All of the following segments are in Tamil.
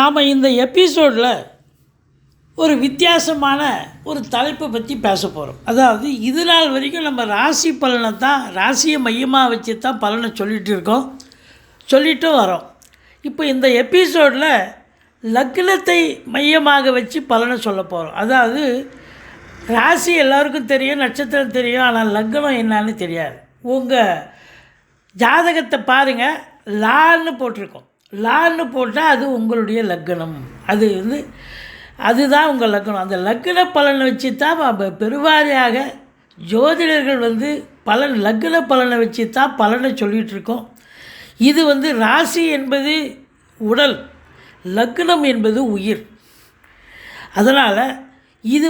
நாம் இந்த எபிசோடில் ஒரு வித்தியாசமான ஒரு தலைப்பை பற்றி பேச போகிறோம். அதாவது இது நாள் வரைக்கும் நம்ம ராசி பலனை தான், ராசியை மையமாக வச்சு தான் பலனை சொல்லிட்டும் வரோம். இப்போ இந்த எபிசோடில் லக்னத்தை மையமாக வச்சு பலனை சொல்ல போகிறோம். அதாவது ராசி எல்லாருக்கும் தெரியும், நட்சத்திரம் தெரியும், ஆனால் லக்னம் என்னான்னு தெரியாது. உங்கள் ஜாதகத்தை பாருங்கள், லான்னு போட்டிருக்கோம். லான்னு போட்டால் அது உங்களுடைய லக்னம், அதுதான் உங்கள் லக்னம். அந்த லக்ன பலனை வச்சு தான் பெருவாரியாக ஜோதிடர்கள் லக்ன பலனை வச்சு தான் பலனை சொல்லிகிட்ருக்கோம். இது ராசி என்பது உடல், லக்னம் என்பது உயிர். அதனால் இது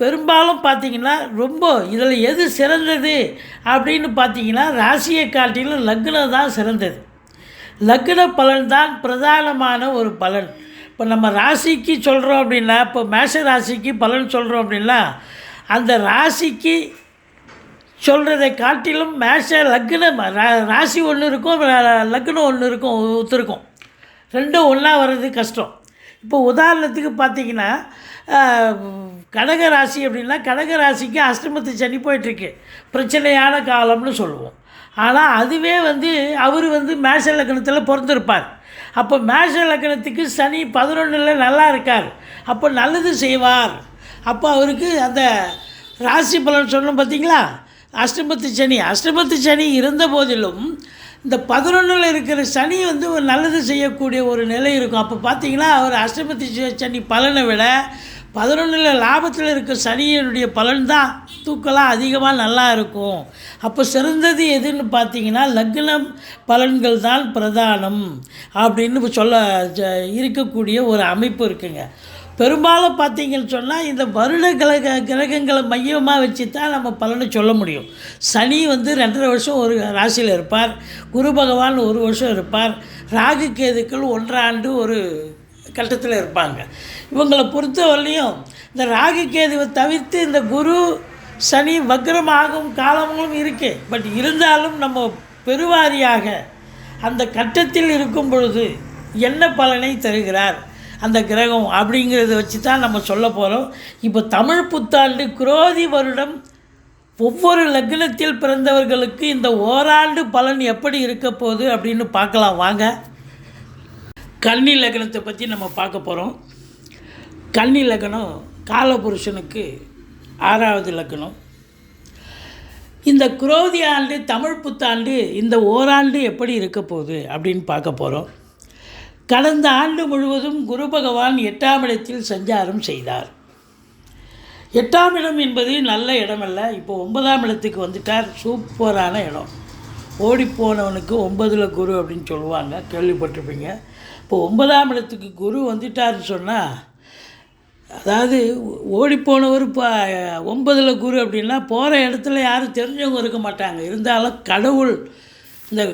பெரும்பாலும் பார்த்திங்கன்னா ரொம்ப இதில் எது சிறந்தது அப்படின்னு பார்த்திங்கன்னா ராசியை காட்டிலும் லக்னம் தான் சிறந்தது. லக்ன பலன் தான் பிரதானமான ஒரு பலன். இப்போ நம்ம ராசிக்கு சொல்கிறோம் அப்படின்னா, இப்போ மேஷ ராசிக்கு பலன் சொல்கிறோம் அப்படின்னா, அந்த ராசிக்கு சொல்கிறதை காட்டிலும் லக்னம் ராசி ஒன்று இருக்கும், லக்னம் ஒன்று இருக்கும், ஒத்துருக்கும். ரெண்டும் ஒன்றா வர்றது கஷ்டம். இப்போ உதாரணத்துக்கு பார்த்திங்கன்னா, கடக ராசி அப்படின்னா கடக ராசிக்கு அஷ்டமத்து சனி போயிட்டுருக்கு, பிரச்சனையான காலம்னு சொல்லுவோம். ஆனால் அதுவே அவர் மேஷ லக்னத்தில் பிறந்திருப்பார். அப்போ மேஷ லக்னத்துக்கு சனி 11ல் நல்லா இருக்கார், அப்போ நல்லது செய்வார். அப்போ அவருக்கு அந்த ராசி பலன் சொல்லணும் பார்த்திங்களா. அஷ்டமத்து சனி இருந்த போதிலும் இந்த 11ல் இருக்கிற சனி ஒரு நல்லது செய்யக்கூடிய ஒரு நிலை இருக்கும். அப்போ பார்த்திங்கன்னா அவர் அஷ்டமத்து சனி பலனை விட 11ல் லாபத்தில் இருக்க சனியினுடைய பலன் தான் தூக்கலாம் அதிகமாக நல்லா இருக்கும். அப்போ சிறந்தது எதுன்னு பார்த்தீங்கன்னா லக்னம் பலன்கள் தான் பிரதானம் அப்படின்னு இருக்கக்கூடிய ஒரு அமைப்பு இருக்குங்க. பெரும்பாலும் பார்த்திங்கன்னு சொன்னால் இந்த வருட கிரகங்களை மையமாக வச்சு தான் நம்ம பலனை சொல்ல முடியும். சனி 2.5 வருஷம் ஒரு ராசியில் இருப்பார், குரு பகவான் 1 வருஷம் இருப்பார், ராகு கேதுக்கள் 1 ஆண்டு ஒரு கட்டத்தில் இருப்பாங்க. இவங்களை பொறுத்தவரையிலையும் இந்த ராகு கேதுவை தவிர்த்து இந்த குரு சனி வக்ரமாகும் காலங்களும் இருக்குது. பட் இருந்தாலும் நம்ம பெருவாரியாக அந்த கட்டத்தில் இருக்கும் பொழுது என்ன பலனை தருகிறார் அந்த கிரகம் அப்படிங்கிறத வச்சு தான் நம்ம சொல்ல போகிறோம். இப்போ தமிழ் புத்தாண்டு குரோதி வருடம் ஒவ்வொரு லக்னத்தில் பிறந்தவர்களுக்கு இந்த ஓராண்டு பலன் எப்படி இருக்க போகுது அப்படின்னு பார்க்கலாம் வாங்க. கன்னி லக்னத்தை பற்றி நம்ம பார்க்க போகிறோம். கன்னி லக்னம் காலபுருஷனுக்கு 6வது லக்னம். இந்த குரோதி ஆண்டு தமிழ் புத்தாண்டு இந்த ஓராண்டு எப்படி இருக்க போகுது அப்படின்னு பார்க்க போகிறோம். கடந்த ஆண்டு முழுவதும் குரு பகவான் 8ஆம் இடத்தில் சஞ்சாரம் செய்தார். 8ஆம் இடம் என்பது நல்ல இடமல்ல. இப்போ 9ஆம் இடத்துக்கு வந்துட்டார். சூப்பரான இடம். ஓடிப்போனவனுக்கு 9ல் குரு அப்படின்னு சொல்லுவாங்க, கேள்விப்பட்டிருப்பீங்க. இப்போ 9ஆம் இடத்துக்கு குரு வந்துட்டார்னு சொன்னால், அதாவது ஓடிப்போனவர் இப்போ 9ல் குரு அப்படின்னா போகிற இடத்துல யாரும் தெரிஞ்சவங்க இருக்க மாட்டாங்க. இருந்தாலும் கடவுள் இந்த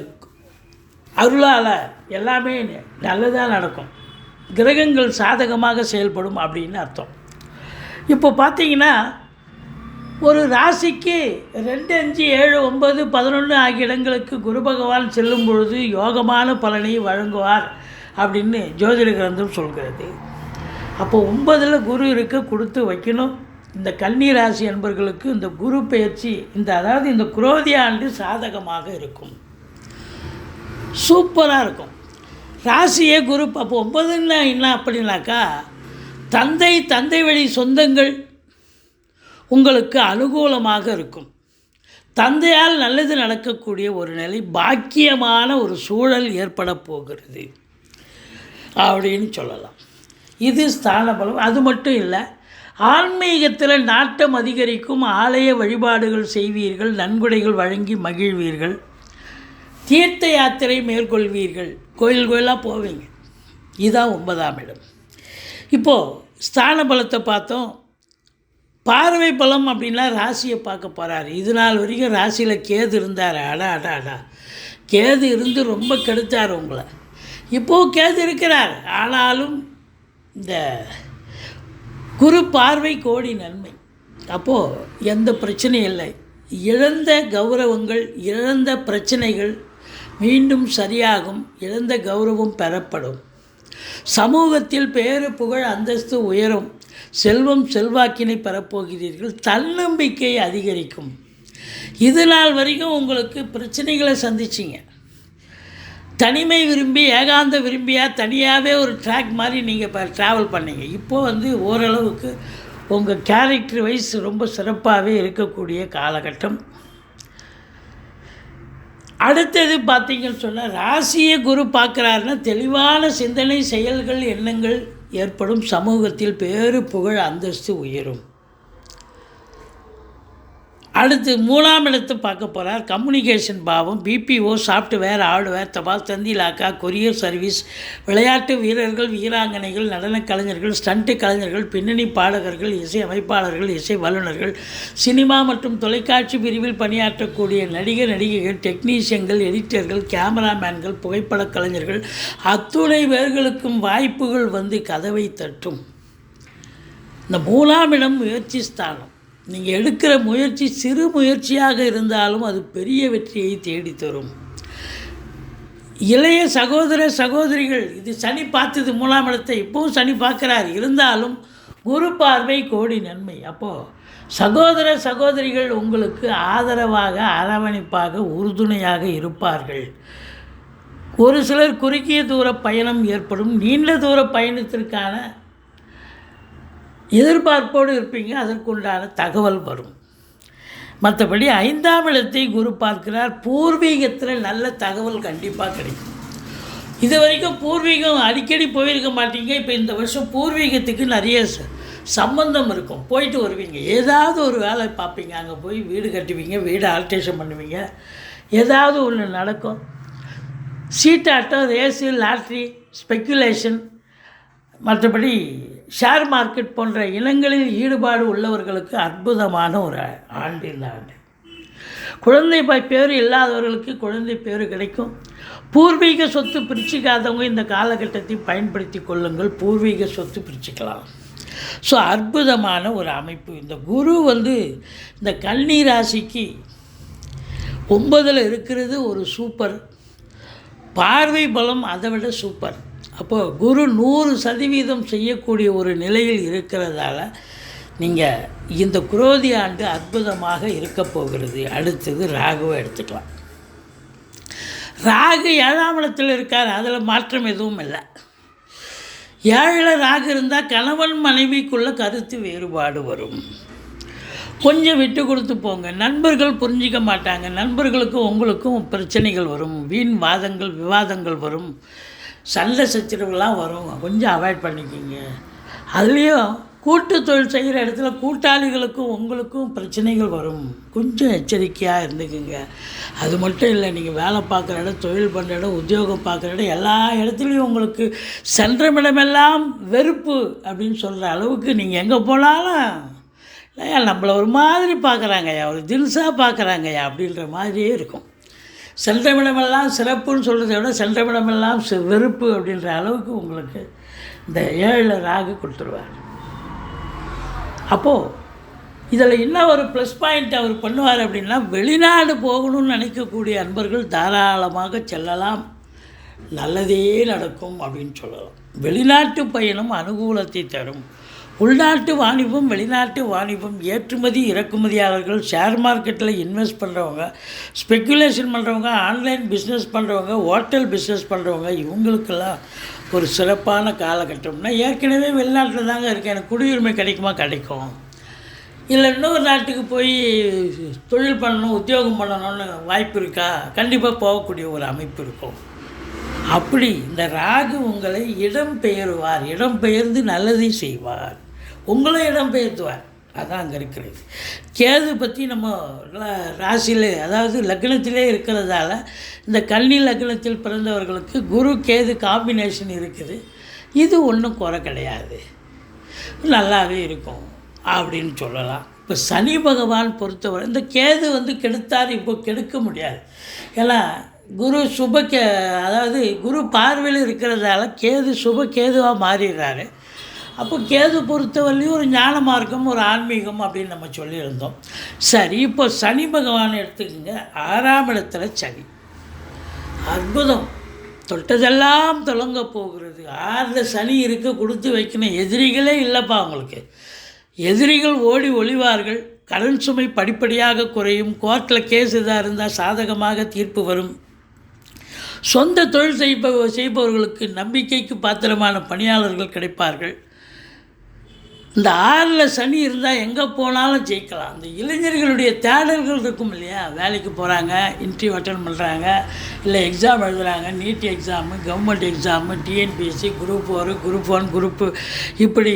அருளால் எல்லாமே நல்லதாக நடக்கும், கிரகங்கள் சாதகமாக செயல்படும் அப்படின்னு அர்த்தம். இப்போ பார்த்திங்கன்னா ஒரு ராசிக்கு 2, 5, 7, 9, 11 ஆகிய இடங்களுக்கு குரு பகவான் செல்லும் பொழுது யோகமான பலனை வழங்குவார் அப்படின்னு ஜோதிட கிரந்தம் சொல்கிறது. அப்போ 9ல் குரு இருக்க கொடுத்து வைக்கணும். இந்த கன்னி ராசி அன்பர்களுக்கு இந்த குரு பயிற்சி அதாவது இந்த குரோதி ஆண்டு சாதகமாக இருக்கும், சூப்பராக இருக்கும். ராசியே குரு. அப்போ 9ன்னா என்ன அப்படின்னாக்கா, தந்தை வழி சொந்தங்கள் உங்களுக்கு அனுகூலமாக இருக்கும். தந்தையால் நல்லது நடக்கக்கூடிய ஒரு நிலை, பாக்கியமான ஒரு சூழல் ஏற்பட போகிறது அப்படின்னு சொல்லலாம். இது ஸ்தான பலம். அது மட்டும் இல்லை, ஆன்மீகத்தில் நாட்டம் அதிகரிக்கும். ஆலய வழிபாடுகள் செய்வீர்கள், நன்கொடைகள் வழங்கி மகிழ்வீர்கள், தீர்த்த யாத்திரை மேற்கொள்வீர்கள், கோயிலாக போவீங்க. இதுதான் 9ஆம் இடம். இப்போது ஸ்தான பலத்தை பார்த்தோம். பார்வை பலம் அப்படின்னா ராசியை பார்க்க போகிறார். இது நாள் வரைக்கும் ராசியில் கேது இருந்தார். அடா கேது இருந்து ரொம்ப கெடுத்தார் உங்களை. இப்போது கேது இருக்கிறார். ஆனாலும் இந்த குரு பார்வை கோடி நன்மை. அப்போது எந்த பிரச்சனையும் இல்லை. இழந்த கௌரவங்கள், இழந்த பிரச்சனைகள் மீண்டும் சரியாகும், இழந்த கௌரவம் பெறப்படும். சமூகத்தில் பேறு புகழ் அந்தஸ்து உயரும், செல்வம் செல்வாக்கினை பெறப்போகிறீர்கள், தன்னம்பிக்கை அதிகரிக்கும். இது நாள் வரைக்கும் உங்களுக்கு பிரச்சனைகளை சந்திச்சிங்க. தனிமை விரும்பி ஏகாந்த விரும்பியாக தனியாகவே ஒரு ட்ராக் மாதிரி நீங்கள் இப்போ ட்ராவல் பண்ணீங்க. இப்போது ஓரளவுக்கு உங்கள் கேரக்டர் வைஸ் ரொம்ப சிறப்பாகவே இருக்கக்கூடிய காலகட்டம். அடுத்தது பார்த்திங்கன்னு சொன்னால், ராசியை குரு பார்க்குறாருன்னா தெளிவான சிந்தனை, செயல்கள், எண்ணங்கள் ஏற்படும். சமூகத்தில் பேறு புகழ் அந்தஸ்து உயரும். அடுத்து 3ஆம் இடத்தை பார்க்க போகிறார். கம்யூனிகேஷன் பாவம், பிபிஓ, சாஃப்ட்வேர், ஹார்ட்வேர், தபால் தந்தி இலாக்கா, கொரியர் சர்வீஸ், விளையாட்டு வீரர்கள், வீராங்கனைகள், நடன கலைஞர்கள், ஸ்டண்ட்டு கலைஞர்கள், பின்னணி பாடகர்கள், இசை அமைப்பாளர்கள், இசை வல்லுநர்கள், சினிமா மற்றும் தொலைக்காட்சி பிரிவில் பணியாற்றக்கூடிய நடிகர் நடிகைகள், டெக்னீஷியன்கள், எடிட்டர்கள், கேமராமேன்கள், புகைப்படக் கலைஞர்கள், அத்துணை பேர்களுக்கும் வாய்ப்புகள் கதவை தட்டும். இந்த 3ஆம் இடம் முயற்சி ஸ்தானம். நீங்கள் எடுக்கிற முயற்சி சிறு முயற்சியாக இருந்தாலும் அது பெரிய வெற்றியை தேடித்தரும். இளைய சகோதர சகோதரிகள், இது சனி பார்த்தது 3ஆம் இடத்தை, இப்போவும் சனி பார்க்குறார். இருந்தாலும் குரு பார்வை கோடி நன்மை. அப்போது சகோதர சகோதரிகள் உங்களுக்கு ஆதரவாக, அரவணைப்பாக, உறுதுணையாக இருப்பார்கள். ஒரு சிலர் குறுகிய தூர பயணம் ஏற்படும். நீண்ட தூர பயணத்திற்கான எதிர்பார்ப்போடு இருப்பீங்க. அதற்குண்டான தகவல் வரும். மற்றபடி 5ஆம் இடத்தை குரு பார்க்கிறார். பூர்வீகத்தில் நல்ல தகவல் கண்டிப்பாக கிடைக்கும். இது வரைக்கும் பூர்வீகம் அடிக்கடி போயிருக்க மாட்டீங்க. இப்போ இந்த வருஷம் பூர்வீகத்துக்கு நிறைய சம்பந்தம் இருக்கும். போயிட்டு வருவீங்க. ஏதாவது ஒரு வேலை பார்ப்பீங்க. அங்கே போய் வீடு கட்டுவீங்க, வீடு ஆல்ட்ரேஷன் பண்ணுவீங்க. ஏதாவது ஒன்று நடக்கும். சீட்டாட்டம், ரேஸு, லாட்ரி, ஸ்பெக்குலேஷன், மற்றபடி ஷேர் மார்க்கெட் போன்ற இனங்களில் ஈடுபாடு உள்ளவர்களுக்கு அற்புதமான ஒரு ஆண்டு இந்த ஆண்டு. குழந்தை பேர் இல்லாதவர்களுக்கு குழந்தை பேர் கிடைக்கும். பூர்வீக சொத்து பிரிச்சுக்காதவங்க இந்த காலகட்டத்தை பயன்படுத்தி கொள்ளுங்கள். பூர்வீக சொத்து பிரிச்சுக்கலாம். ஸோ அற்புதமான ஒரு அமைப்பு. இந்த குரு இந்த கன்னி ராசிக்கு 9ல் இருக்கிறது ஒரு சூப்பர். பார்வை பலம் அதை விட சூப்பர். அப்போது குரு 100% செய்யக்கூடிய ஒரு நிலையில் இருக்கிறதால நீங்கள் இந்த குரோதி ஆண்டு அற்புதமாக இருக்க போகிறது. அடுத்தது ராகுவை எடுத்துக்கலாம். ராகு 7ஆம் இடத்தில் இருக்கார். அதில் மாற்றம் எதுவும் இல்லை. 7ல் ராகு இருந்தால் கணவன் மனைவிக்குள்ள கருத்து வேறுபாடு வரும். கொஞ்சம் விட்டு கொடுத்து போங்க. நண்பர்கள் புரிஞ்சிக்க மாட்டாங்க. நண்பர்களுக்கும் உங்களுக்கும் பிரச்சனைகள் வரும். வீண் வாதங்கள், விவாதங்கள் வரும். சண்டை சச்சரவுலாம் வரும். கொஞ்சம் அவாய்ட் பண்ணிக்கிங்க. அதுலேயும் கூட்டு தொழில் செய்கிற இடத்துல கூட்டாளிகளுக்கும் உங்களுக்கும் பிரச்சனைகள் வரும். கொஞ்சம் எச்சரிக்கையாக இருந்துக்குங்க. அது மட்டும் இல்லை, நீங்கள் வேலை பார்க்குற இடம், தொழில் பண்ணுற இடம், உத்தியோகம் பார்க்குற இடம், எல்லா இடத்துலையும் உங்களுக்கு சென்றமிடமெல்லாம் வெறுப்பு அப்படின்னு சொல்கிற அளவுக்கு நீங்கள் எங்கே போனாலும் இல்லையா நம்மளை ஒரு மாதிரி பார்க்குறாங்கய்யா, ஒரு தில்ஸாக பார்க்குறாங்கய்யா அப்படின்ற மாதிரியே இருக்கும். சென்றமிடமெல்லாம் சிறப்புன்னு சொல்கிறத விட சென்றமிடமெல்லாம் வெறுப்பு அப்படின்ற அளவுக்கு உங்களுக்கு இந்த 7ல் ராகு கொடுத்துருவார். அப்போது இதில் என்ன ஒரு ப்ளஸ் பாயிண்ட் அவர் பண்ணுவார் அப்படின்னா, வெளிநாடு போகணும்னு நினைக்கக்கூடிய அன்பர்கள் தாராளமாக செல்லலாம். நல்லதே நடக்கும் அப்படின்னு சொல்லலாம். வெளிநாட்டு பயணம் அனுகூலத்தை தரும். உள்நாட்டு வாணிபம், வெளிநாட்டு வாணிபம், ஏற்றுமதி இறக்குமதியாளர்கள், ஷேர் மார்க்கெட்டில் இன்வெஸ்ட் பண்ணுறவங்க, ஸ்பெக்குலேஷன் பண்ணுறவங்க, ஆன்லைன் பிஸ்னஸ் பண்ணுறவங்க, ஹோட்டல் பிஸ்னஸ் பண்ணுறவங்க, இவங்களுக்கெல்லாம் ஒரு சிறப்பான காலகட்டம். நான் ஏற்கனவே வெளிநாட்டில் தாங்க இருக்கேன், எனக்கு குடியுரிமை கிடைக்குமா? கிடைக்கும். இல்லை இன்னொரு நாட்டுக்கு போய் தொழில் பண்ணணும், உத்தியோகம் பண்ணணும்னு வாய்ப்பு இருக்கா? கண்டிப்பாக போகக்கூடிய ஒரு அமைப்பு இருக்கும். அப்படி இந்த ராகு உங்களை இடம் பெயர்வார். இடம் பெயர்ந்து நல்லதை செய்வார். உங்களை இடம் பெயர்த்துவார். அதான் அங்கே இருக்கிறது. கேது பற்றி நம்ம ராசியில், அதாவது லக்னத்திலே இருக்கிறதால இந்த கன்னி லக்னத்தில் பிறந்தவர்களுக்கு குரு கேது காம்பினேஷன் இருக்குது. இது ஒன்றும் குறை கிடையாது, நல்லாவே இருக்கும் அப்படின்னு சொல்லலாம். இப்போ சனி பகவான் பொறுத்தவரை இந்த கேது கெடுத்தார், இப்போ கெடுக்க முடியாது. ஏன்னா குரு அதாவது குரு பார்வையில் இருக்கிறதால கேது சுப கேதுவாக மாறிடுறாரு. அப்போ கேது பொறுத்தவரையிலையும் ஒரு ஞான மார்க்கம், ஒரு ஆன்மீகம் அப்படின்னு நம்ம சொல்லியிருந்தோம். சரி, இப்போ சனி பகவான் எடுத்துக்கோங்க. 6ஆம் இடத்துல சனி. அற்புதம். தொட்டதெல்லாம் தொடங்க போகிறது. 6 சனி இருக்க கொடுத்து வைக்கணும். எதிரிகளே இல்லைப்பா உங்களுக்கு. எதிரிகள் ஓடி ஒளிவார்கள். கடன் சுமை படிப்படியாக குறையும். கோர்ட்டில் கேஸ் எதாக இருந்தால் சாதகமாக தீர்ப்பு வரும். சொந்த தொழில் செய்பவர்களுக்கு நம்பிக்கைக்கு பாத்திரமான பணியாளர்கள் கிடைப்பார்கள். இந்த 6 சனி இருந்தால் எங்கே போனாலும் ஜெயிக்கலாம். இந்த இளைஞர்களுடைய தேடல்கள் இருக்கும் இல்லையா, வேலைக்கு போகிறாங்க, இன்டர்வியூ அட்டன் பண்ணுறாங்க, இல்லை எக்ஸாம் எழுதுகிறாங்க, NEET exam, government exam, TNPSC, group 4, group 1, group இப்படி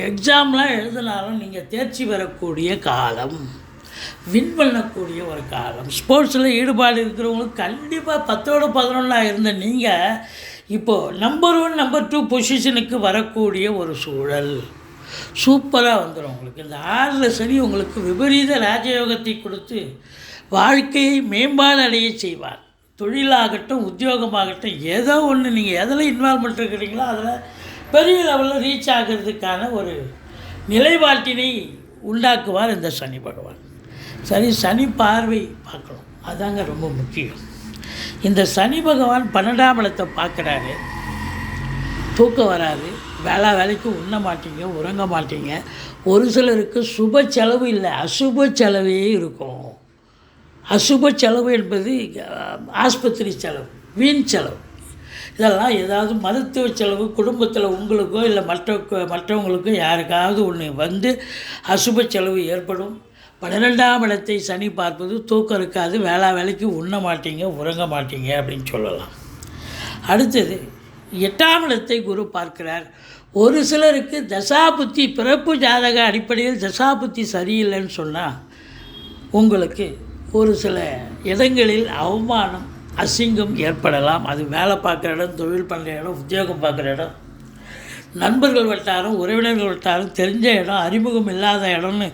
எக்ஸாம்லாம் எழுதினாலும் நீங்கள் தேர்ச்சி பெறக்கூடிய காலம், வின் பண்ணக்கூடிய ஒரு காலம். ஸ்போர்ட்ஸில் ஈடுபாடு இருக்கிறவங்களுக்கு கண்டிப்பாக 10ஓட 11 இருந்த நீங்கள் இப்போது நம்பர் 1 நம்பர் 2 பொசிஷனுக்கு வரக்கூடிய ஒரு சூழல் சூப்பராக வந்துடும் உங்களுக்கு. இந்த 6 சனி உங்களுக்கு விபரீத ராஜயோகத்தை கொடுத்து வாழ்க்கையை மேம்பாடு அடைய செய்வார். தொழிலாகட்டும், உத்தியோகமாகட்டும், ஏதோ ஒன்று நீங்கள் எதில் இன்வால்மெண்ட் இருக்கிறீங்களோ அதில் பெரிய லெவலில் ரீச் ஆகிறதுக்கான ஒரு நிலைப்பாட்டினை உண்டாக்குவார் இந்த சனி பகவான். சரி, சனி பார்வை பார்க்கணும், அதாங்க ரொம்ப முக்கியம். இந்த சனி பகவான் 12ஆம் இடத்தை பார்க்குறாரு. தூக்கம் வராது, வேலைக்கு உண்ண மாட்டீங்க, உறங்க மாட்டீங்க. ஒரு சிலருக்கு சுப செலவு இல்லை, அசுப செலவே இருக்கும். அசுப செலவு என்பது ஆஸ்பத்திரி செலவு, வீண் செலவு. இதெல்லாம் ஏதாவது மருத்துவ செலவு குடும்பத்தில் உங்களுக்கோ இல்லை மற்றவங்களுக்கோ யாருக்காவது ஒன்று வந்து அசுப செலவு ஏற்படும். 12ஆம் இடத்தை சனி பார்ப்பது தூக்கம் இருக்காது, வேலைக்கு உண்ண மாட்டீங்க, உறங்க மாட்டீங்க அப்படின்னு சொல்லலாம். அடுத்தது 8ஆம் இடத்தை குரு பார்க்கிறார். ஒரு சிலருக்கு தசாபுத்தி, பிறப்பு ஜாதக அடிப்படையில் தசாபுத்தி சரியில்லைன்னு சொன்னால் உங்களுக்கு ஒரு சில இடங்களில் அவமானம், அசிங்கம் ஏற்படலாம். அது வேலை பார்க்குற இடம், தொழில் பண்ணுற இடம், உத்தியோகம் பார்க்குற இடம், நண்பர்கள் வட்டாரம், உறவினர்கள் வட்டாரம், தெரிஞ்ச இடம், அறிமுகம் இல்லாத இடம்னு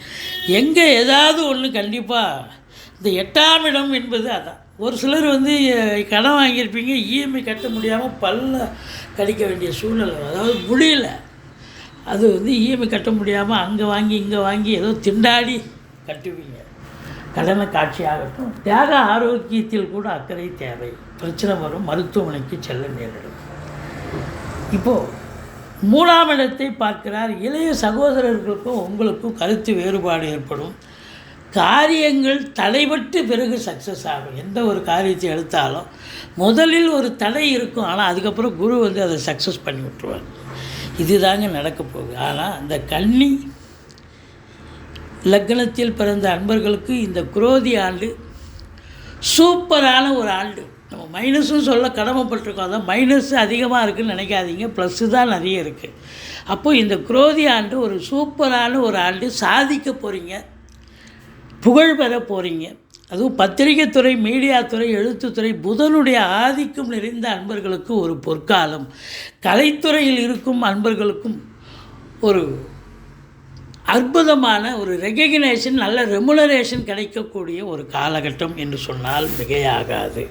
எங்கே ஏதாவது ஒன்று கண்டிப்பாக. இந்த 8ஆம் இடம் என்பது அதான். ஒரு சிலர் வந்து கடன் வாங்கியிருப்பீங்க, இஎம்ஐ கட்ட முடியாமல் பல்ல கடிக்க வேண்டிய சூழ்நிலை, அதாவது முடியல. அது வந்து இஎம்ஐ கட்ட முடியாமல் அங்கே வாங்கி இங்கே வாங்கி ஏதோ திண்டாடி கட்டுவீங்க. கடனை காட்சி ஆகட்டும். தேக ஆரோக்கியத்தில் கூட அக்கறை தேவை. பிரச்சனை வரும், மருத்துவமனைக்கு செல்ல நேரிடும். இப்போது 3ஆம் இடத்தை பார்க்கிறார். இளைய சகோதரர்களுக்கும் உங்களுக்கும் கருத்து வேறுபாடு ஏற்படும். காரியங்கள் தடைபட்டு பிறகு சக்ஸஸ் ஆகும். எந்த ஒரு காரியத்தை எடுத்தாலும் முதலில் ஒரு தடை இருக்கும், ஆனால் அதுக்கப்புறம் குரு வந்து அதை சக்ஸஸ் பண்ணி விட்டுருவார். இதுதாங்க நடக்க போகுது. ஆனால் இந்த கன்னி லக்னத்தில் பிறந்த அன்பர்களுக்கு இந்த குரோதி ஆண்டு சூப்பரான ஒரு ஆண்டு. நம்ம மைனஸும் சொல்ல கடமைப்பட்டிருக்கோம். அதான் மைனஸ் அதிகமாக இருக்குதுன்னு நினைக்காதீங்க, ப்ளஸ்ஸு தான் நிறைய இருக்குது. அப்போது இந்த குரோதி ஆண்டு ஒரு சூப்பரான ஒரு ஆண்டு. சாதிக்க போகிறீங்க, புகழ் பெற போகிறீங்க. அதுவும் பத்திரிகை துறை, மீடியா துறை, எழுத்துத்துறை, புதனுடைய ஆதிக்கம் நிறைந்த அன்பர்களுக்கு ஒரு பொற்காலம். கலைத்துறையில் இருக்கும் அன்பர்களுக்கும் ஒரு அற்புதமான ஒரு ரெகக்னேஷன், நல்ல ரெமுனரேஷன் கிடைக்கக்கூடிய ஒரு காலகட்டம் என்று சொன்னால் மிகையாகாது.